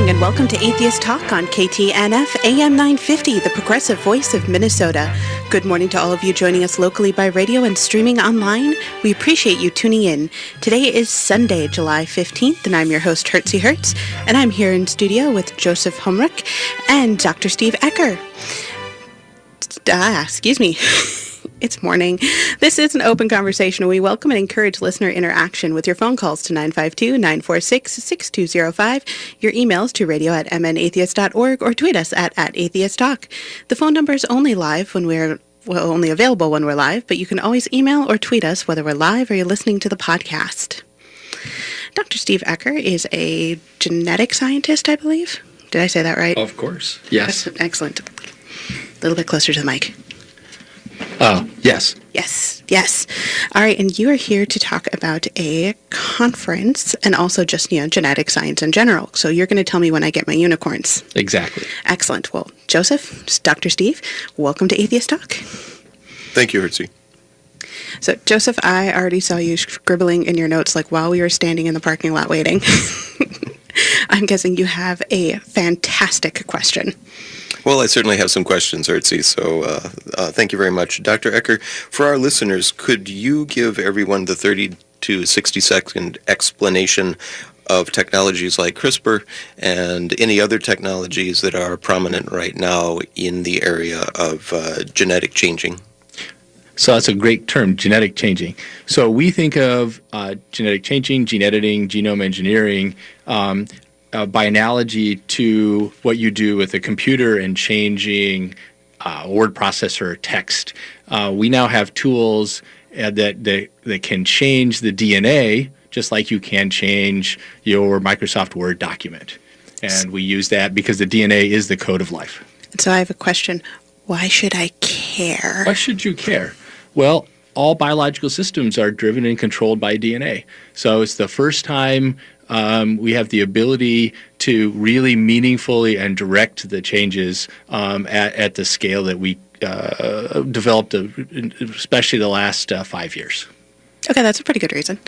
morning and welcome to Atheist Talk on KTNF AM 950, the progressive voice of Minnesota. Good morning to all of you joining us locally by radio and streaming online. We appreciate you tuning in. Today is Sunday, July 15th, and I'm your host, Hertzey Hertz, and I'm here in studio with Joseph Humrick and Dr. Steve Ecker. Excuse me. It's morning. This is an open conversation, and we welcome and encourage listener interaction with your phone calls to 952-946-6205, your emails to radio@mnatheist.org, or tweet us at @atheisttalk. The phone number is only only available when we're live, but you can always email or tweet us whether we're live or you're listening to the podcast. Dr. Steve Ecker is a genetic scientist, I believe. Did I say that right? Of course. Yes. Excellent. A little bit closer to the mic. Yes. Yes. All right, and you are here to talk about a conference and also just, genetic science in general. So you're going to tell me when I get my unicorns. Exactly. Excellent. Well, Joseph, Dr. Steve, welcome to Atheist Talk. Thank you, Hertzey. So, Joseph, I already saw you scribbling in your notes while we were standing in the parking lot waiting. I'm guessing you have a fantastic question. Well, I certainly have some questions, Hertzey, so thank you very much. Dr. Ecker, for our listeners, could you give everyone the 30 to 60-second explanation of technologies like CRISPR and any other technologies that are prominent right now in the area of genetic changing? So that's a great term, genetic changing. So we think of genetic changing, gene editing, genome engineering, by analogy to what you do with a computer and changing word processor text. We now have tools that can change the DNA just like you can change your Microsoft Word document. And we use that because the DNA is the code of life. So I have a question. Why should I care? Why should you care? Well, all biological systems are driven and controlled by DNA. So it's the first time we have the ability to really meaningfully and direct the changes at the scale that we developed, especially the last 5 years. Okay, that's a pretty good reason.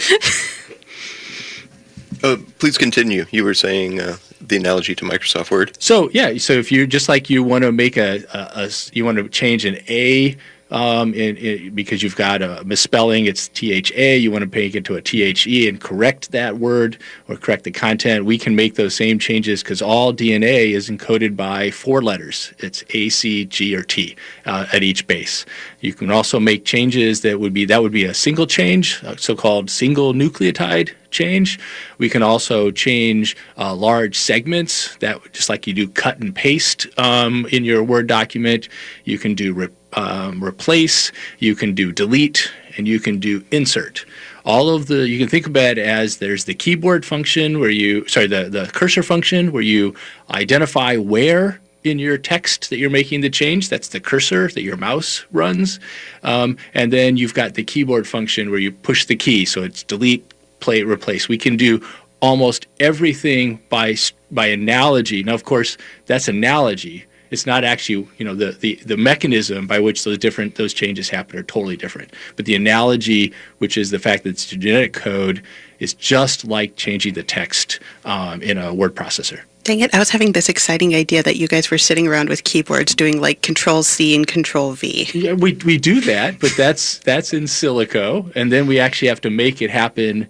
Please continue. You were saying the analogy to Microsoft Word. So if you just like you want to make you want to change an A. Because you've got a misspelling, it's THA, you want to make it to a THE and correct that word or correct the content. We can make those same changes because all DNA is encoded by 4 letters. It's A, C, G, or T at each base. You can also make changes that would be a single change, so-called single nucleotide change. We can also change large segments that just like you do cut and paste in your Word document. You can do replace, you can do delete, and you can do insert. You can think about it as there's the keyboard function the cursor function where you identify where in your text that you're making the change. That's the cursor that your mouse runs. And then you've got the keyboard function where you push the key. So it's delete, play, replace. We can do almost everything by analogy. Now, of course, that's analogy. It's not actually, the mechanism by which those changes happen are totally different. But the analogy, which is the fact that it's genetic code, is just like changing the text in a word processor. Dang it, I was having this exciting idea that you guys were sitting around with keyboards doing like Control-C and Control-V. Yeah, we do that, but that's in silico, and then we actually have to make it happen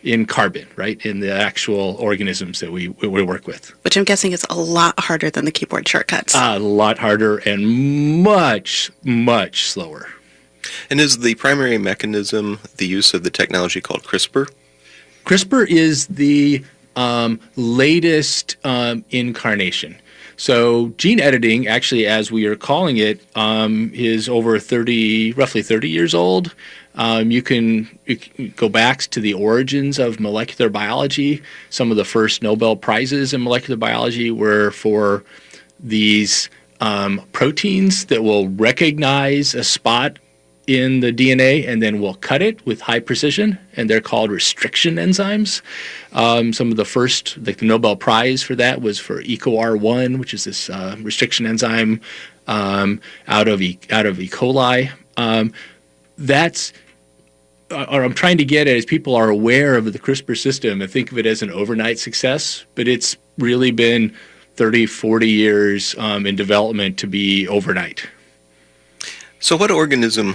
in carbon, right, in the actual organisms that we work with. Which I'm guessing is a lot harder than the keyboard shortcuts. A lot harder and much, much slower. And is the primary mechanism the use of the technology called CRISPR? CRISPR is the latest incarnation. So gene editing, actually, as we are calling it, is over roughly 30 years old. You can go back to the origins of molecular biology. Some of the first Nobel Prizes in molecular biology were for these proteins that will recognize a spot in the DNA and then we'll cut it with high precision, and they're called restriction enzymes. Some of the first, like the Nobel Prize for that was for EcoR1, which is this restriction enzyme out of E. coli. Or I'm trying to get at is people are aware of the CRISPR system and think of it as an overnight success, but it's really been 30, 40 years in development to be overnight. So what organism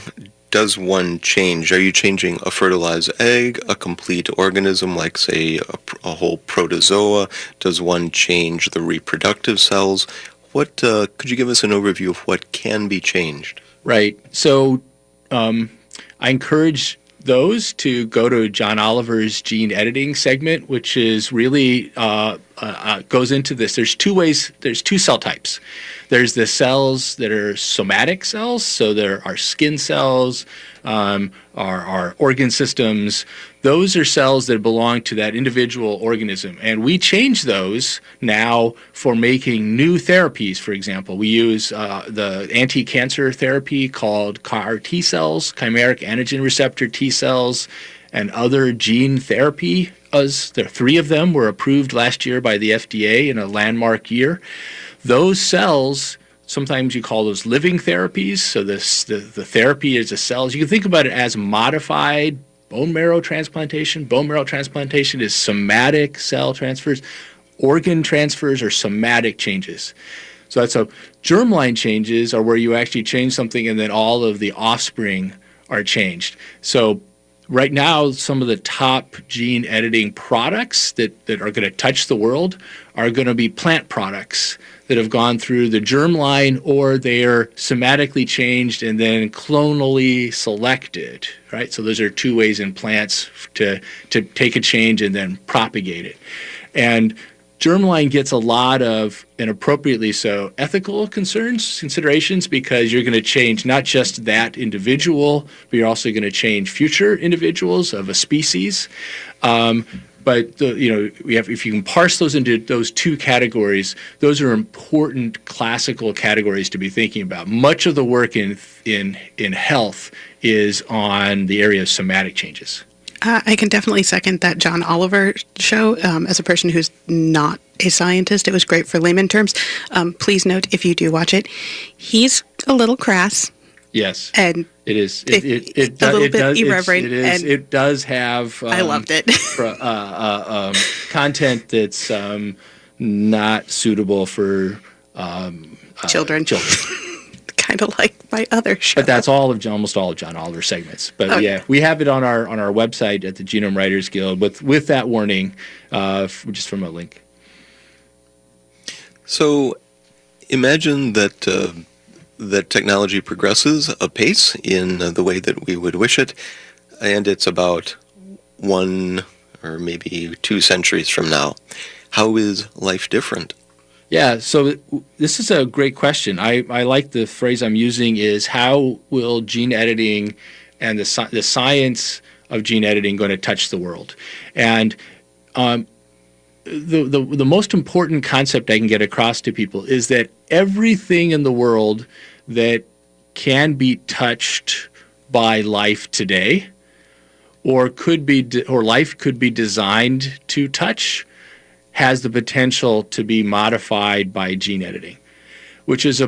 does one change? Are you changing a fertilized egg, a complete organism like, say, a whole protozoa? Does one change the reproductive cells? What could you give us an overview of what can be changed? Right. So I encourage those to go to John Oliver's gene editing segment, which is really goes into this. There's two cell types. There's the cells that are somatic cells, so there are skin cells, our organ systems. Those are cells that belong to that individual organism, and we change those now for making new therapies. For example, we use the anti-cancer therapy called CAR T cells, chimeric antigen receptor T cells, and other gene therapy. There are 3 of them were approved last year by the FDA in a landmark year. Those cells, sometimes you call those living therapies. So the therapy is the cells. You can think about it as modified bone marrow transplantation. Bone marrow transplantation is somatic cell transfers. Organ transfers are somatic changes. So that's germline changes are where you actually change something and then all of the offspring are changed. So right now, some of the top gene editing products that are going to touch the world are going to be plant products that have gone through the germline, or they're somatically changed and then clonally selected, right? So those are 2 ways in plants to take a change and then propagate it. And germline gets a lot of, and appropriately so, ethical considerations, because you're going to change not just that individual, but you're also going to change future individuals of a species. But if you can parse those into those 2 categories, those are important classical categories to be thinking about. Much of the work in health is on the area of somatic changes. I can definitely second that John Oliver show. As a person who's not a scientist, it was great for layman terms. Please note, if you do watch it, he's a little crass. Yes, and it is. A little bit irreverent. It does have. I loved it. Content that's not suitable for children. Kind of like my other show. But that's almost all of John Oliver's segments. But yeah, we have it on our website at the Genome Writers Guild with that warning, just from a link. So imagine that that technology progresses apace in the way that we would wish it, and it's about 1 or maybe 2 centuries from now. How is life different? Yeah, so this is a great question. I like the phrase I'm using is, how will gene editing and the science of gene editing going to touch the world? And the most important concept I can get across to people is that everything in the world that can be touched by life today, or life could be designed to touch, has the potential to be modified by gene editing, which is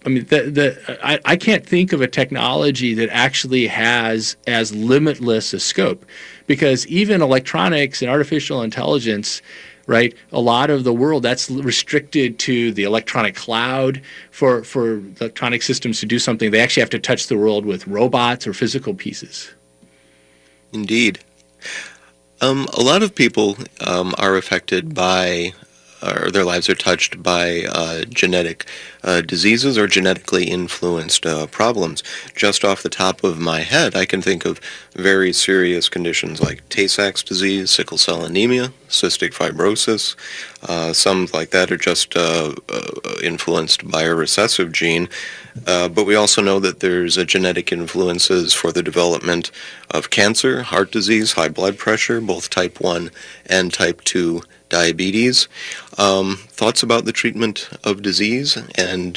I can't think of a technology that actually has as limitless a scope, because even electronics and artificial intelligence, right, a lot of the world, that's restricted to the electronic cloud. For electronic systems to do something, they actually have to touch the world with robots or physical pieces. Indeed. A lot of people are affected by, or their lives are touched by genetic diseases or genetically influenced problems. Just off the top of my head, I can think of very serious conditions like Tay-Sachs disease, sickle cell anemia, cystic fibrosis. Some like that are just influenced by a recessive gene. But we also know that there's genetic influences for the development of cancer, heart disease, high blood pressure, both type 1 and type 2 diabetes. Thoughts about the treatment of disease and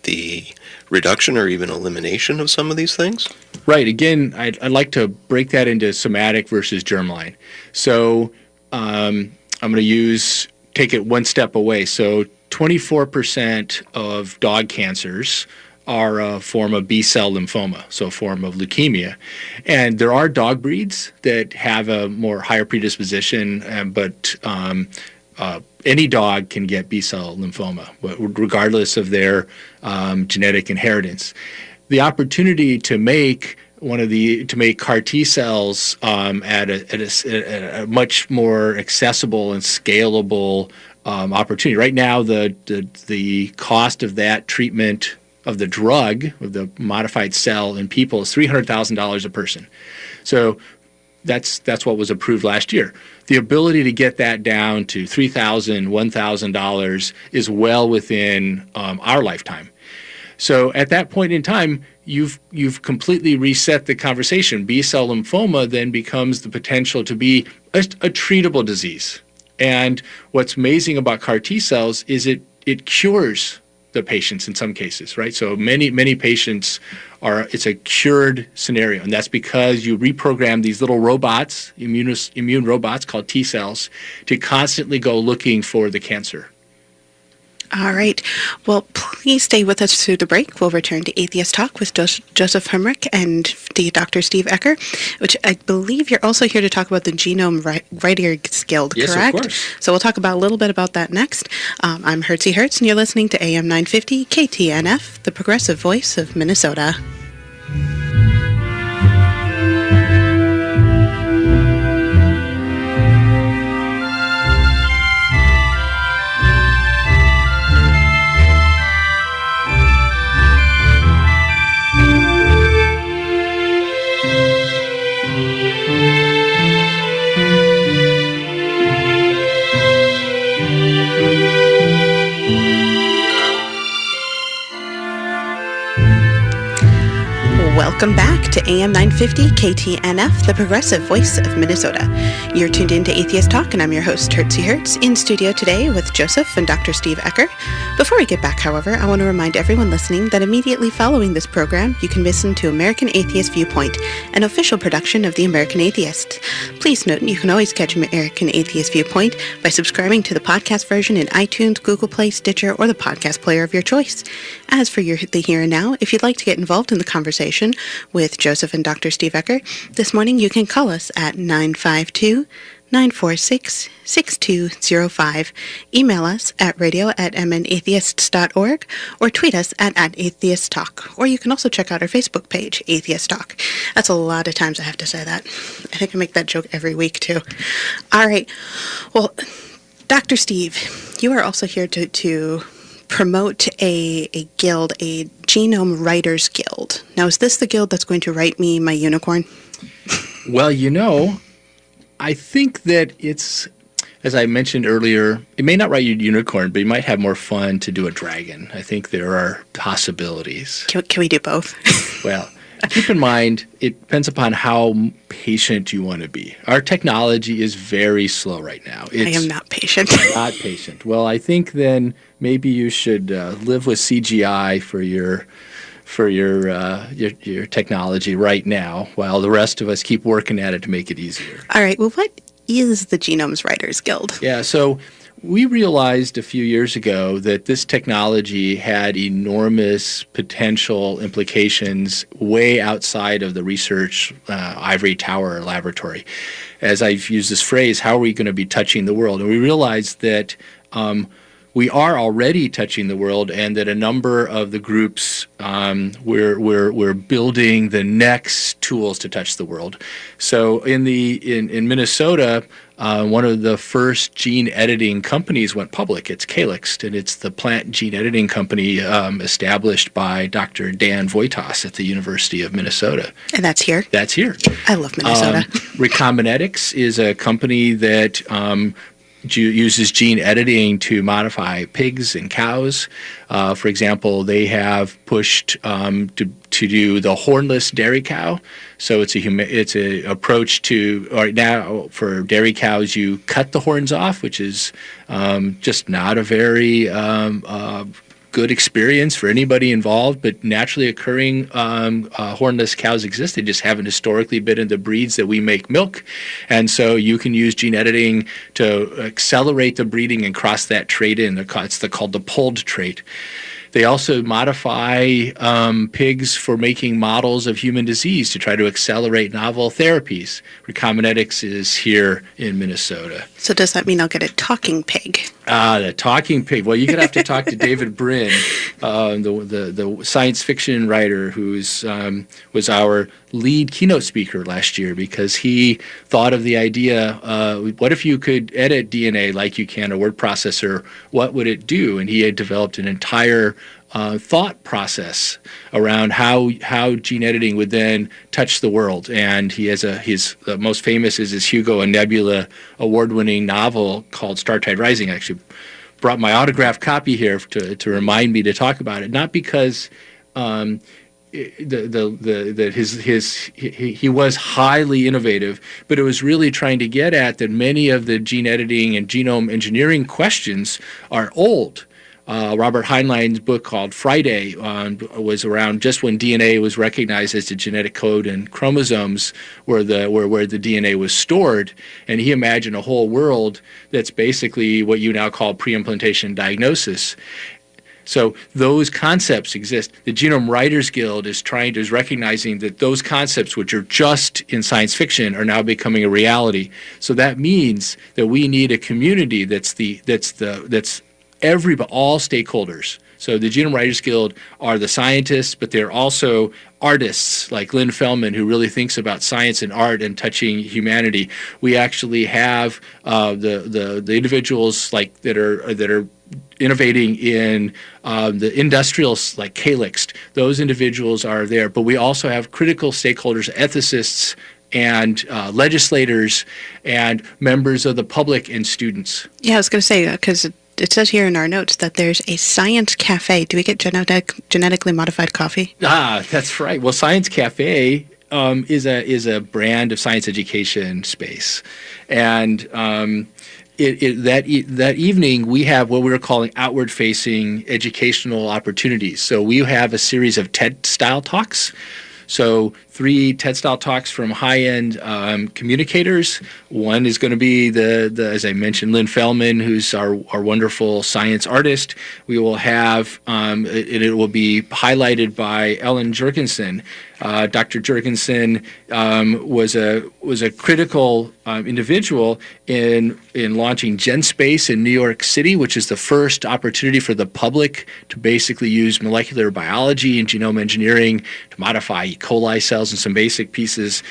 the reduction or even elimination of some of these things? Right. Again, I'd like to break that into somatic versus germline. So I'm going to take it one step away. So 24% of dog cancers are a form of B-cell lymphoma, so a form of leukemia. And there are dog breeds that have a more higher predisposition, but any dog can get B-cell lymphoma, regardless of their genetic inheritance. The opportunity to make CAR T cells at a much more accessible and scalable opportunity. Right now, the cost of that treatment of the drug, of the modified cell in people, is $300,000 a person. So that's what was approved last year. The ability to get that down to $3,000, $1,000 is well within our lifetime. So at that point in time, you've completely reset the conversation. B-cell lymphoma then becomes the potential to be a treatable disease. And what's amazing about CAR T cells is it cures the patients in some cases, right? So many patients it's a cured scenario, and that's because you reprogram these little robots, immune robots called T cells, to constantly go looking for the cancer. All right. Well, please stay with us through the break. We'll return to Atheist Talk with Joseph Hemrick and Dr. Steve Ecker, which I believe you're also here to talk about the Genome Writers Guild, correct? Yes, of course. So we'll talk about a little bit about that next. I'm Hertzey Hertz, and you're listening to AM 950 KTNF, the progressive voice of Minnesota. Welcome back to AM 950 KTNF, the progressive voice of Minnesota. You're tuned in to Atheist Talk, and I'm your host, Hertzey Hertz, in studio today with Joseph and Dr. Steve Ecker. Before we get back, however, I want to remind everyone listening that immediately following this program, you can listen to American Atheist Viewpoint, an official production of the American Atheists. Please note, you can always catch American Atheist Viewpoint by subscribing to the podcast version in iTunes, Google Play, Stitcher, or the podcast player of your choice. As for the here and now, if you'd like to get involved in the conversation with Joseph and Dr. Steve Ecker, this morning you can call us at 952-946-6205, email us at radio@mnatheists.org, or tweet us at Atheist Talk. Or you can also check out our Facebook page, Atheist Talk. That's a lot of times I have to say that. I think I make that joke every week, too. All right. Well, Dr. Steve, you are also here to promote a guild, a Genome Writers Guild. Now, is this the guild that's going to write me my unicorn? Well, I think that it's, as I mentioned earlier, it may not write you a unicorn, but you might have more fun to do a dragon. I think there are possibilities. Can we do both? Well, keep in mind, it depends upon how patient you want to be. Our technology is very slow right now. I am not patient. Not patient. Well, I think then maybe you should live with CGI for your technology right now, while the rest of us keep working at it to make it easier. All right. Well, what is the Genomes Writers Guild? Yeah. So we realized a few years ago that this technology had enormous potential implications way outside of the research ivory tower laboratory. As I've used this phrase, how are we going to be touching the world? And we realized that we are already touching the world, and that a number of the groups we're building the next tools to touch the world. So in Minnesota, one of the first gene editing companies went public. It's Calyxt, and it's the plant gene editing company established by Dr. Dan Voitas at the University of Minnesota. And that's here? That's here. I love Minnesota. Recombinetics is a company that uses gene editing to modify pigs and cows. For example, they have pushed to do the hornless dairy cow. So it's a approach to, right now for dairy cows, you cut the horns off, which is just not a very good experience for anybody involved, but naturally occurring hornless cows exist. They just haven't historically been in the breeds that we make milk. And so you can use gene editing to accelerate the breeding and cross that trait in. It's called the pulled trait. They also modify pigs for making models of human disease to try to accelerate novel therapies. Recombinetics is here in Minnesota. So does that mean I'll get a talking pig? The talking pig. Well, you're going to have to talk to David Brin, the science fiction writer who's was our lead keynote speaker last year, because he thought of the idea, what if you could edit DNA like you can a word processor? What would it do? And he had developed an entire thought process around how gene editing would then touch the world. And he has his most famous is his Hugo and Nebula award-winning novel called Startide Rising. I actually brought my autographed copy here to remind me to talk about it, not because he was highly innovative, but it was really trying to get at that many of the gene editing and genome engineering questions are old. Robert Heinlein's book called Friday was around just when DNA was recognized as the genetic code and chromosomes where the DNA was stored, and he imagined a whole world that's basically what you now call pre-implantation diagnosis. So those concepts exist. The Genome Writers Guild is recognizing that those concepts, which are just in science fiction, are now becoming a reality. So that means that we need a community that's all stakeholders. So the Genome Writers Guild are the scientists, but they're also artists like Lynn Feldman, who really thinks about science and art and touching humanity. We actually have the individuals like that are innovating in the industrials like Calyxt. Those individuals are there, but we also have critical stakeholders, ethicists, and legislators, and members of the public and students. Yeah, I was going to say, because it says here in our notes that there's a science cafe. Do we get genetically modified coffee? That's right. Well, Science Cafe is a brand of science education space, and that evening we have what we're calling outward-facing educational opportunities. So we have a series of TED-style talks. So 3 TED-style talks from high-end communicators. One is going to be as I mentioned, Lynn Feldman, who's our wonderful science artist. We will have, it will be highlighted by Ellen Jurgensen. Dr. Jurgensen was a critical individual in launching GenSpace in New York City, which is the first opportunity for the public to basically use molecular biology and genome engineering to modify E. coli cells and some basic pieces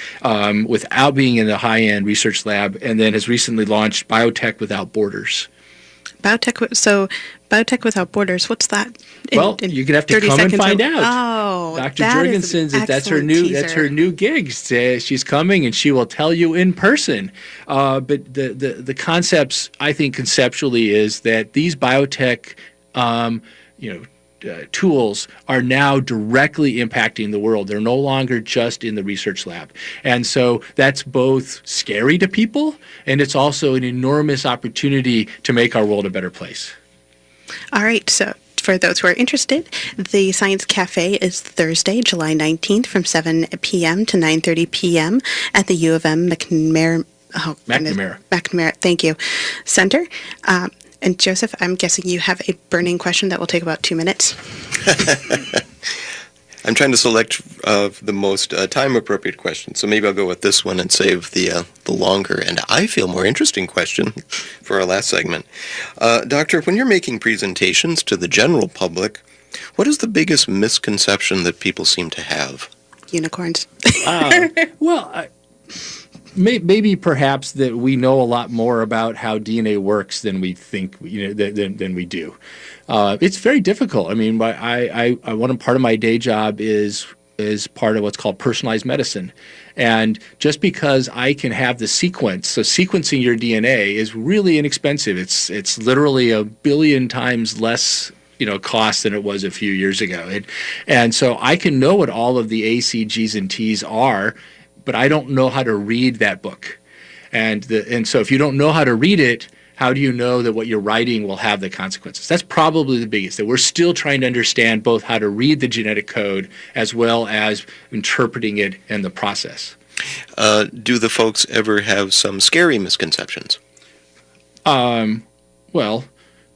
without being in the high-end research lab, and then has recently launched Biotech Without Borders. Biotech Without Borders, what's that? You're going to have to come and find out. Oh, Dr. Jurgensen, that's her new gig. She's coming and she will tell you in person. But the concepts, I think conceptually, is that these biotech tools are now directly impacting the world. They're no longer just in the research lab. And so that's both scary to people, and it's also an enormous opportunity to make our world a better place. All right, so for those who are interested, the Science Cafe is Thursday, July 19th from 7 p.m. to 9:30 p.m. at the U of M McNamara, thank you, Center. And Joseph, I'm guessing you have a burning question that will take about 2 minutes. I'm trying to select the most time-appropriate question, so maybe I'll go with this one and save the longer and I feel more interesting question for our last segment. Doctor, when you're making presentations to the general public, what is the biggest misconception that people seem to have? Unicorns. Maybe perhaps that we know a lot more about how DNA works than we think, than we do. It's very difficult. I mean, part of my day job is part of what's called personalized medicine. And just because I can have the sequence, so sequencing your DNA is really inexpensive. It's literally 1 billion times less cost than it was a few years ago. And so I can know what all of the A, C, G's, and T's are, but I don't know how to read that book. And so if you don't know how to read it, how do you know that what you're writing will have the consequences? That's probably the biggest, that we're still trying to understand both how to read the genetic code as well as interpreting it and the process. Do the folks ever have some scary misconceptions? Well,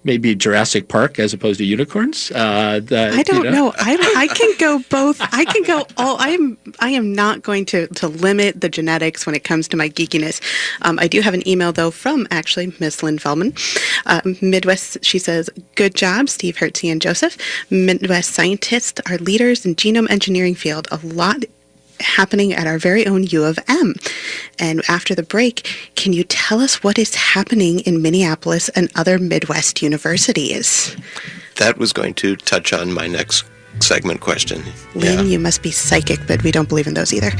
maybe Jurassic Park as opposed to unicorns. I don't know. I can go both. I can go all. I am not going to limit the genetics when it comes to my geekiness. I do have an email though from actually Miss Lynn Feldman, Midwest. She says, "Good job, Steve, Hertzey, and Joseph. Midwest scientists are leaders in genome engineering field. A lot happening at our very own U of M." And after the break, can you tell us what is happening in Minneapolis and other Midwest universities? That was going to touch on my next segment question. Lynn, you must be psychic, but we don't believe in those either.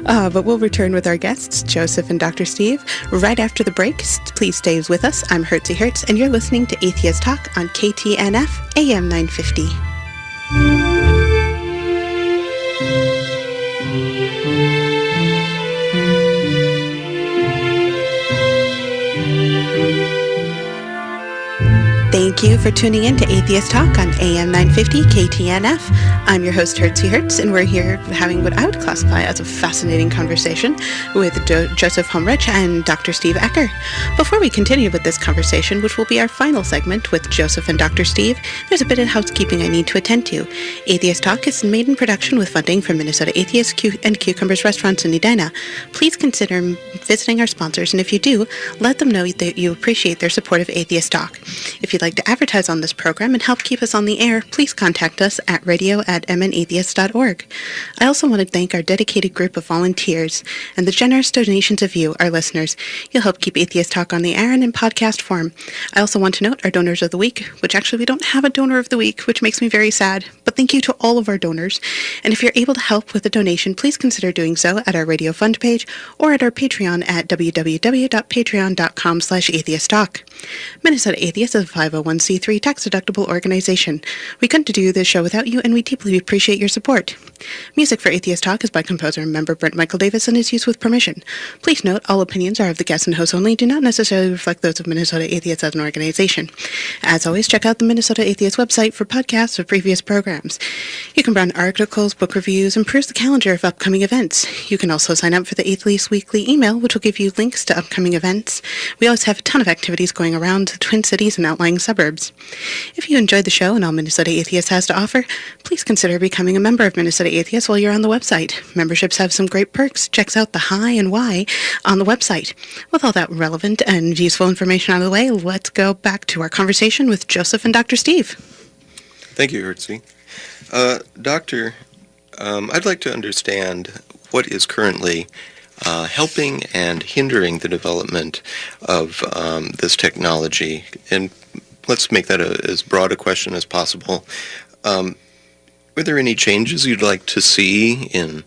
But we'll return with our guests, Joseph and Dr. Steve, right after the break. Please stay with us. I'm Hertzey Hertz, and you're listening to Atheist Talk on KTNF AM 950. Thank you for tuning in to Atheist Talk on AM 950 KTNF. I'm your host, Hertzey Hertz, and we're here having what I would classify as a fascinating conversation with Joseph Humrich and Dr. Steve Ecker. Before we continue with this conversation, which will be our final segment with Joseph and Dr. Steve, there's a bit of housekeeping I need to attend to. Atheist Talk is made in production with funding from Minnesota Atheists and Cucumbers Restaurants in Edina. Please consider visiting our sponsors, and if you do, let them know that you appreciate their support of Atheist Talk. If you'd like to advertise on this program and help keep us on the air, please contact us at radio@mnatheist.org. I also want to thank our dedicated group of volunteers and the generous donations of you, our listeners. You'll help keep Atheist Talk on the air and in podcast form. I also want to note our donors of the week, which actually we don't have a donor of the week, which makes me very sad, but thank you to all of our donors. And if you're able to help with a donation, please consider doing so at our Radio Fund page or at our Patreon at www.patreon.com/atheisttalk. Minnesota Atheists is a 501c3 tax-deductible organization. We couldn't do this show without you, and we deeply appreciate your support. Music for Atheist Talk is by composer and member Brent Michael Davis and is used with permission. Please note, all opinions are of the guests and hosts only, do not necessarily reflect those of Minnesota Atheists as an organization. As always, check out the Minnesota Atheists website for podcasts of previous programs. You can browse articles, book reviews, and peruse the calendar of upcoming events. You can also sign up for the Atheist Weekly email, which will give you links to upcoming events. We always have a ton of activities going around the Twin Cities and outlying suburbs. If you enjoyed the show and all Minnesota Atheists has to offer, please consider becoming a member of Minnesota Atheists while you're on the website. Memberships have some great perks. Check out the Hi and Why on the website. With all that relevant and useful information out of the way, let's go back to our conversation with Joseph and Dr. Steve. Thank you, Hertzey. Doctor, I'd like to understand what is currently helping and hindering the development of this technology. And let's make that as broad a question as possible. Are there any changes you'd like to see in,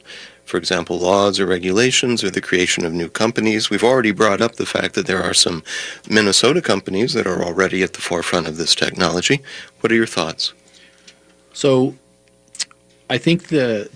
for example, laws or regulations or the creation of new companies? We've already brought up the fact that there are some Minnesota companies that are already at the forefront of this technology. What are your thoughts? So I think the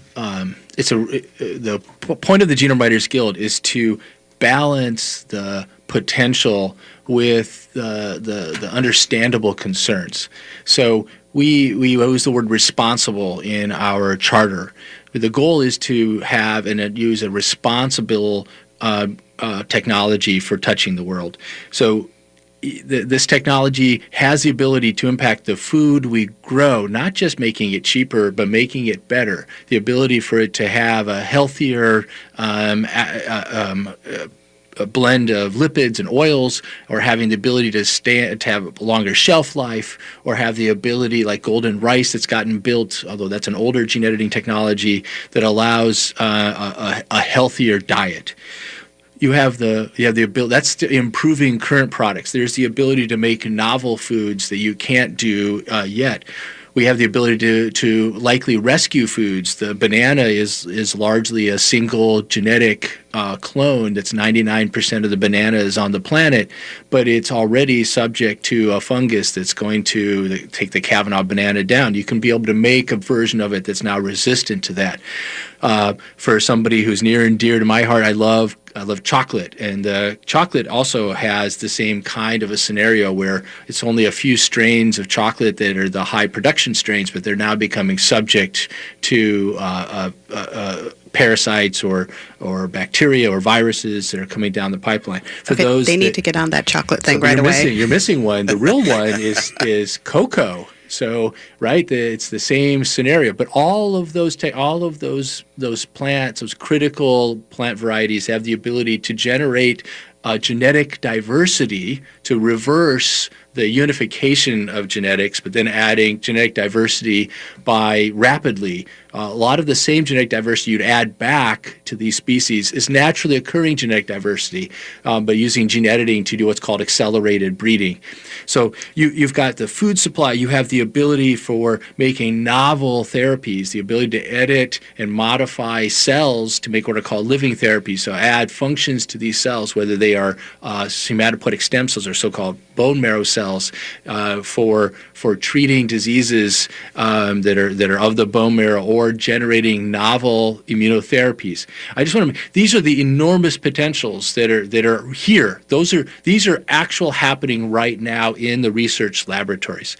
point of the Genome Writers Guild is to balance the potential with the understandable concerns. So we use the word responsible in our charter. The goal is to have and use a responsible technology for touching the world. So this technology has the ability to impact the food we grow, not just making it cheaper, but making it better. The ability for it to have a healthier a blend of lipids and oils, or having the ability to have a longer shelf life, or have the ability, like golden rice that's gotten built, although that's an older gene editing technology, that allows a healthier diet. You have the ability, that's improving current products. There's the ability to make novel foods that you can't do yet. We have the ability to likely rescue foods. The banana is largely a single genetic clone that's 99% of the bananas on the planet, but it's already subject to a fungus that's going to take the Kavanaugh banana down. You can be able to make a version of it that's now resistant to that. For somebody who's near and dear to my heart, I love I love chocolate, and chocolate also has the same kind of a scenario where it's only a few strains of chocolate that are the high production strains, but they're now becoming subject to parasites or bacteria or viruses that are coming down the pipeline. For okay, those they need to get on that chocolate thing right away. You're missing one. The real one is cocoa. So, right, it's the same scenario. But all of those plants, those critical plant varieties, have the ability to generate genetic diversity to reverse the unification of genetics, but then adding genetic diversity by rapidly. A lot of the same genetic diversity you'd add back to these species is naturally occurring genetic diversity, but using gene editing to do what's called accelerated breeding. So you've got the food supply, you have the ability for making novel therapies, the ability to edit and modify cells to make what are called living therapies, so add functions to these cells, whether they are hematopoietic stem cells or so-called bone marrow cells for treating diseases that are of the bone marrow or generating novel immunotherapies. I just want to. These are the enormous potentials that are here. These are actual happening right now in the research laboratories.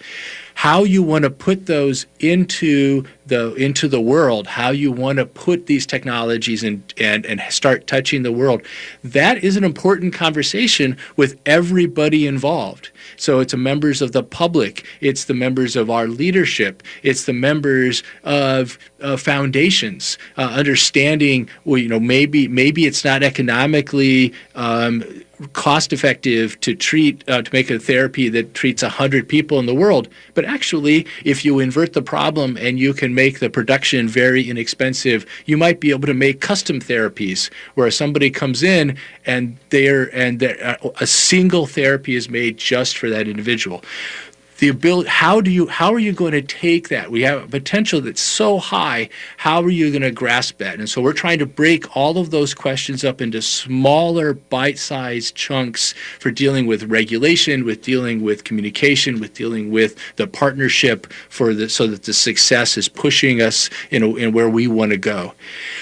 How you want to put those into the world, how you want to put these technologies and start touching the world, that is an important conversation with everybody involved. So it's the members of the public, it's the members of our leadership, it's the members of foundations, understanding, well, maybe it's not economically cost effective to make a therapy that treats 100 people in the world, but actually if you invert the problem and you can make the production very inexpensive, you might be able to make custom therapies where somebody comes in and a single therapy is made just for that individual. The ability, how are you going to take that? We have a potential that's so high. How are you going to grasp that? And so we're trying to break all of those questions up into smaller, bite-sized chunks for dealing with regulation, with dealing with communication, with dealing with the partnership so that the success is pushing us in where we want to go.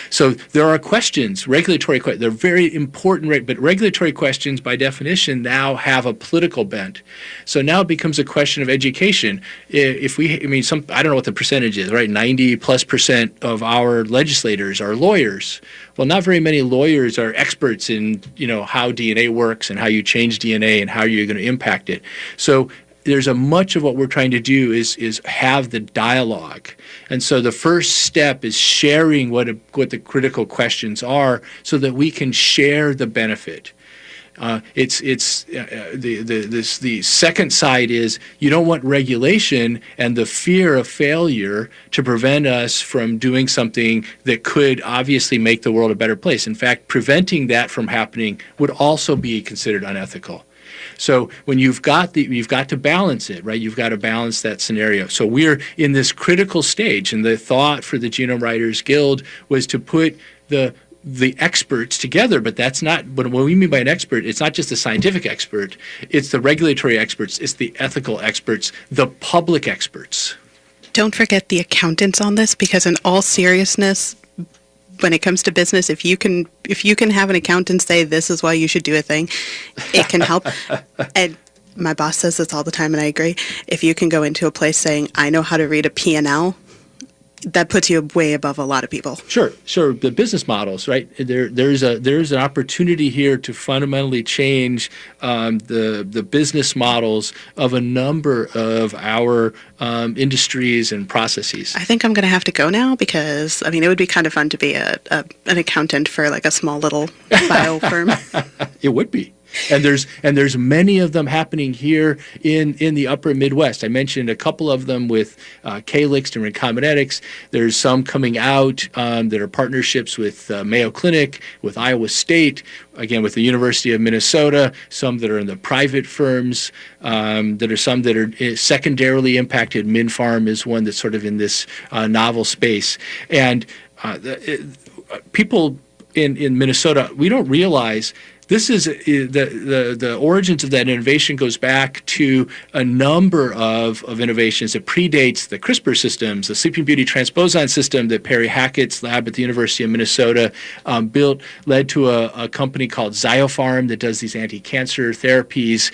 So there are questions, regulatory questions. They're very important, but regulatory questions, by definition, now have a political bent. So now it becomes a question of education. I don't know what the percentage is, right? 90+% of our legislators are lawyers. Well, not very many lawyers are experts in, how DNA works and how you change DNA and how you're going to impact it. So there's much of what we're trying to do is have the dialogue. And so the first step is sharing what the critical questions are so that we can share the benefit. The second side is you don't want regulation and the fear of failure to prevent us from doing something that could obviously make the world a better place. In fact, preventing that from happening would also be considered unethical. So when you've got to balance it, right? You've got to balance that scenario. So we're in this critical stage, and the thought for the Genome Writers Guild was to put the experts together, but that's not, but what we mean by an expert, it's not just the scientific expert, it's the regulatory experts, it's the ethical experts, the public experts. Don't forget the accountants on this, because in all seriousness, when it comes to business, if you can have an accountant say this is why you should do a thing, it can help. And my boss says this all the time, and I agree. If you can go into a place saying, I know how to read a P&L, that puts you way above a lot of people. Sure. The business models, right? There's an opportunity here to fundamentally change the business models of a number of our industries and processes. I think I'm going to have to go now because, it would be kind of fun to be an accountant for like a small little bio firm. It would be. And there's many of them happening here in the upper Midwest. I mentioned a couple of them with Calyxt and Recombinetics. There's some coming out that are partnerships with Mayo Clinic, with Iowa State, again with the University of Minnesota, some that are in the private firms, that are some that are secondarily impacted. MinFarm is one that's sort of in this novel space. And people in Minnesota, we don't realize This is the origins of that innovation goes back to a number of innovations that predates the CRISPR systems, the Sleeping Beauty transposon system that Perry Hackett's lab at the University of Minnesota built, led to a company called Zyopharm that does these anti-cancer therapies.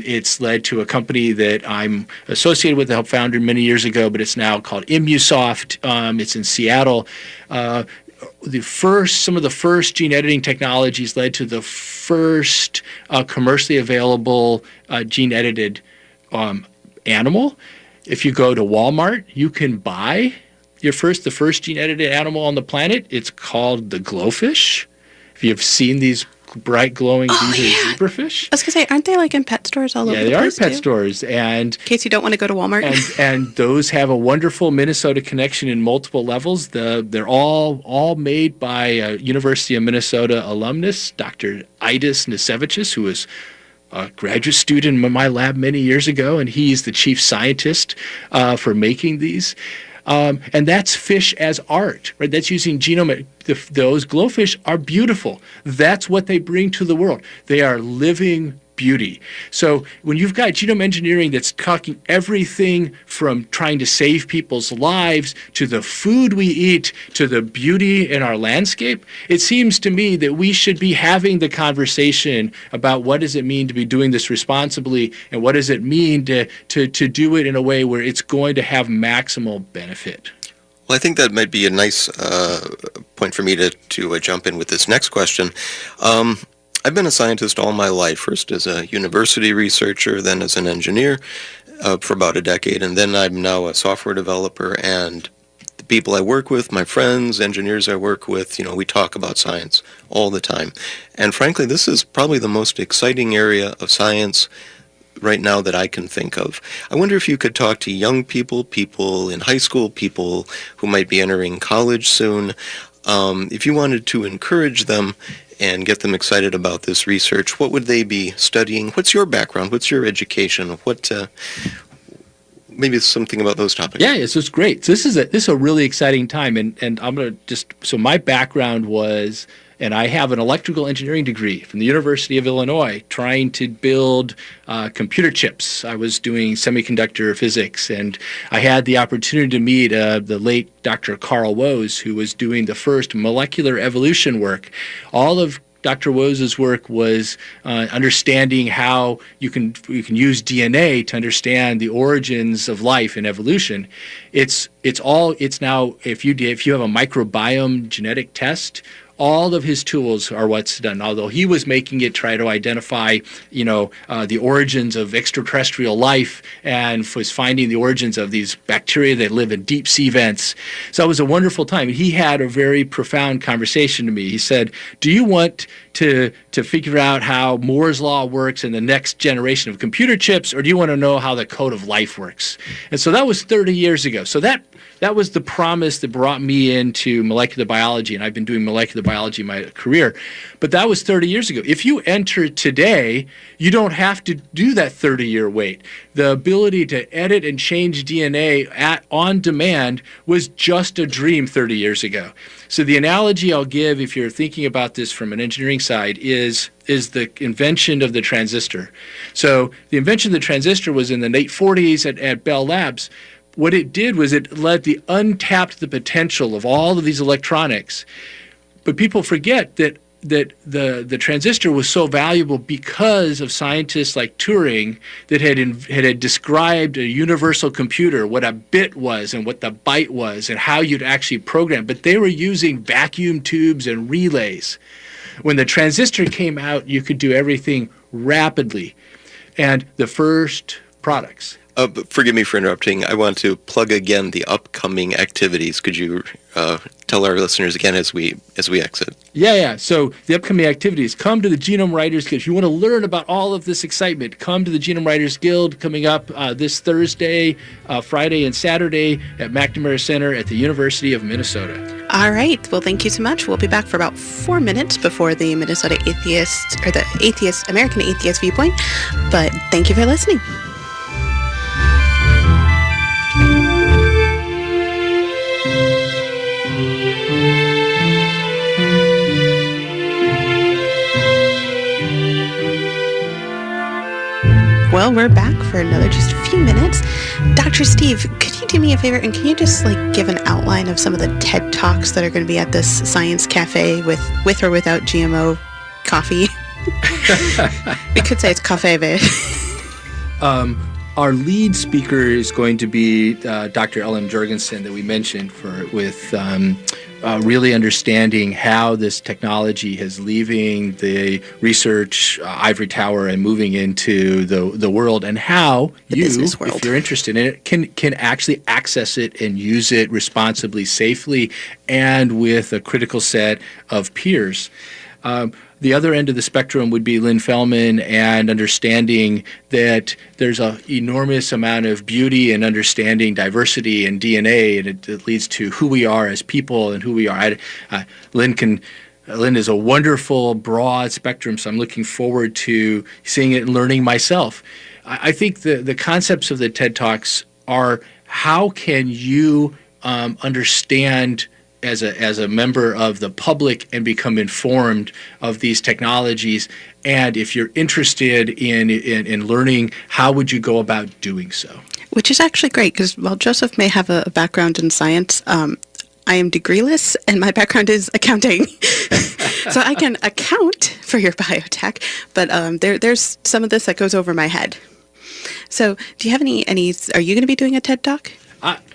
It's led to a company that I'm associated with, that helped founded many years ago, but it's now called Immusoft. It's in Seattle. Some of the first gene editing technologies led to the first commercially available gene edited animal. If you go to Walmart, you can buy the first gene edited animal on the planet. It's called the glowfish. If you've seen these bright glowing zebrafish. I was going to say, aren't they like in pet stores all over the place? Yeah, they are in pet stores. And in case you don't want to go to Walmart. And those have a wonderful Minnesota connection in multiple levels. They're all made by a University of Minnesota alumnus, Dr. Aidis Nisevicius, who was a graduate student in my lab many years ago, and he's the chief scientist for making these. And that's fish as art, right? That's using genome. Those glowfish are beautiful. That's what they bring to the world. They are living beauty. So when you've got genome engineering that's talking everything from trying to save people's lives to the food we eat to the beauty in our landscape, it seems to me that we should be having the conversation about what does it mean to be doing this responsibly, and what does it mean to do it in a way where it's going to have maximal benefit. Well, I think that might be a nice point for me to jump in with this next question. I've been a scientist all my life, first as a university researcher, then as an engineer for about a decade, and then I'm now a software developer, and the people I work with, my friends, engineers I work with, we talk about science all the time. And frankly, this is probably the most exciting area of science right now that I can think of. I wonder if you could talk to young people in high school, people who might be entering college soon, if you wanted to encourage them and get them excited about this research, what would they be studying? What's your background? What's your education? Maybe something about those topics. Yeah, so it's great. So this is a really exciting time, and I'm going to so my background was, and I have an electrical engineering degree from the University of Illinois, trying to build computer chips. I was doing semiconductor physics, and I had the opportunity to meet the late Dr. Carl Woese, who was doing the first molecular evolution work. All of Dr. Woese's work was understanding how you can use DNA to understand the origins of life and evolution. It's now if you have a microbiome genetic test, all of his tools are what's done. Although he was making it try to identify, the origins of extraterrestrial life, and was finding the origins of these bacteria that live in deep sea vents. So it was a wonderful time. And he had a very profound conversation to me. He said, "Do you want to figure out how Moore's law works in the next generation of computer chips, or do you want to know how the code of life works?" And so that was 30 years ago. So that was the promise that brought me into molecular biology, and I've been doing molecular biology my career. But that was 30 years ago. If you enter today, you don't have to do that 30-year wait. The ability to edit and change DNA on demand was just a dream 30 years ago. So the analogy I'll give, if you're thinking about this from an engineering side, is the invention of the transistor. So the invention of the transistor was in the late 40s at Bell Labs. What it did was it untapped the potential of all of these electronics. But people forget that the transistor was so valuable because of scientists like Turing that had described a universal computer, what a bit was and what the byte was and how you'd actually program. But they were using vacuum tubes and relays. When the transistor came out, you could do everything rapidly. And the first products. Forgive me for interrupting. I want to plug again the upcoming activities. Could you tell our listeners again as we exit? Yeah. So the upcoming activities, come to the Genome Writers Guild. If you want to learn about all of this excitement, come to the Genome Writers Guild coming up this Thursday, Friday, and Saturday at McNamara Center at the University of Minnesota. All right. Well, thank you so much. We'll be back for about 4 minutes before the Minnesota Atheists, or the American Atheist Viewpoint. But thank you for listening. Well, we're back for another just a few minutes. Dr. Steve, could you do me a favor and can you just give an outline of some of the TED Talks that are going to be at this Science Cafe with or without GMO coffee? We could say it's cafe. Our lead speaker is going to be Dr. Ellen Jorgensen that we mentioned with really understanding how this technology is leaving the research ivory tower and moving into the world, and how you, if you're interested in it, can actually access it and use it responsibly, safely, and with a critical set of peers. The other end of the spectrum would be Lynn Feldman, and understanding that there's an enormous amount of beauty in understanding diversity and DNA, and it leads to who we are as people and who we are. Lynn is a wonderful, broad spectrum, so I'm looking forward to seeing it and learning myself. I think the concepts of the TED Talks are, how can you understand as a member of the public and become informed of these technologies, and if you're interested in learning, how would you go about doing so? Which is actually great, because while Joseph may have a background in science, I am degreeless and my background is accounting. So I can account for your biotech, but there's some of this that goes over my head. So do you have any are you going to be doing a TED Talk?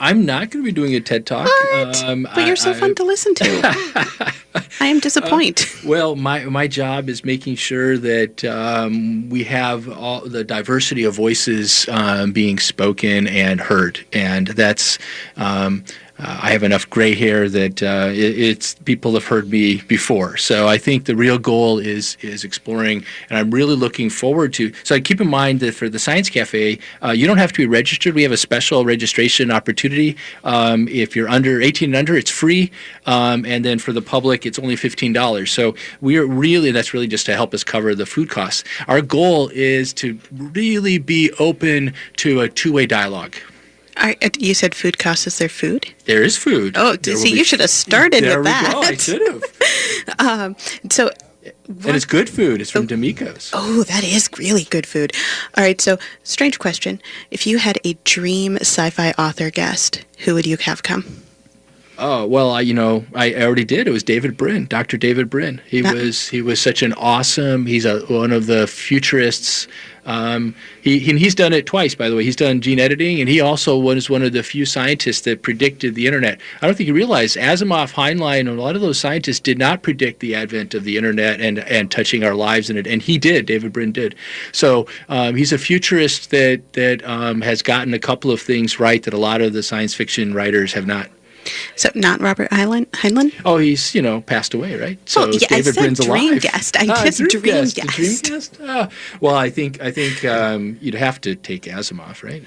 I'm not going to be doing a TED Talk. What? But you're so fun to listen to. I am disappointed. Well, my job is making sure that we have all the diversity of voices being spoken and heard, and that's. I have enough gray hair that it's people have heard me before. So I think the real goal is exploring, and I'm really looking forward to. So keep in mind that for the Science Cafe, you don't have to be registered. We have a special registration opportunity. If you're under 18 and under, it's free, and then for the public, it's only $15. So that's really just to help us cover the food costs. Our goal is to really be open to a two-way dialogue. You said food costs. Is there food? There is food. Oh, see, you should have started with that. There we go. I should have. And it's good food. It's from D'Amico's. Oh, that is really good food. All right, so strange question. If you had a dream sci-fi author guest, who would you have come? Oh, well, I already did. It was David Brin, Dr. David Brin. He was such an awesome. He's one of the futurists. He's done it twice, by the way. He's done gene editing, and he also was one of the few scientists that predicted the internet. I don't think you realize Asimov, Heinlein, and a lot of those scientists did not predict the advent of the internet and touching our lives in it, and he did. David Brin did. So he's a futurist that has gotten a couple of things right that a lot of the science fiction writers have not. So not Robert Heinlein? Oh, he's, passed away, right? So yeah, David Brin's alive. Dream guest. I guess dream guest. Dream guest? Well, I think you'd have to take Asimov, right?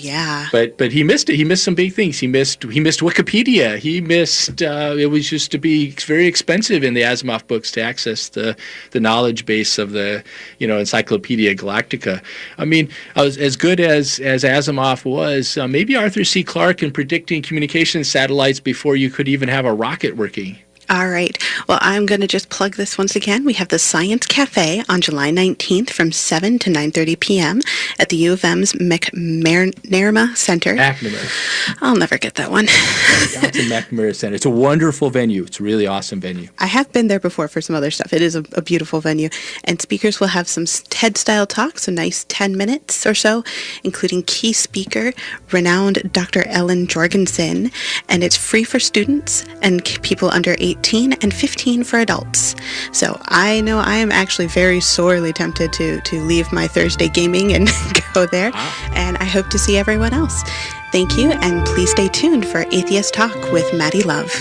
Yeah. But he missed it. He missed some big things. He missed Wikipedia. He missed. It was just to be very expensive in the Asimov books to access the knowledge base of the Encyclopedia Galactica. I mean, as good as Asimov was, maybe Arthur C. Clarke in predicting communication satellites before you could even have a rocket working. All right. Well, I'm going to just plug this once again. We have the Science Cafe on July 19th from 7 to 9:30 p.m. at the U of M's McNamara Center. McNamara. I'll never get that one. It's a McNamara Center. It's a wonderful venue. It's a really awesome venue. I have been there before for some other stuff. It is a beautiful venue. And speakers will have some TED-style talks, a nice 10 minutes or so, including key speaker, renowned Dr. Ellen Jorgensen. And it's free for students and people under 18 and 15 for adults. So I know I am actually very sorely tempted to leave my Thursday gaming and go there. Wow. And I hope to see everyone else. Thank you, and please stay tuned for Atheist Talk with Maddie Love.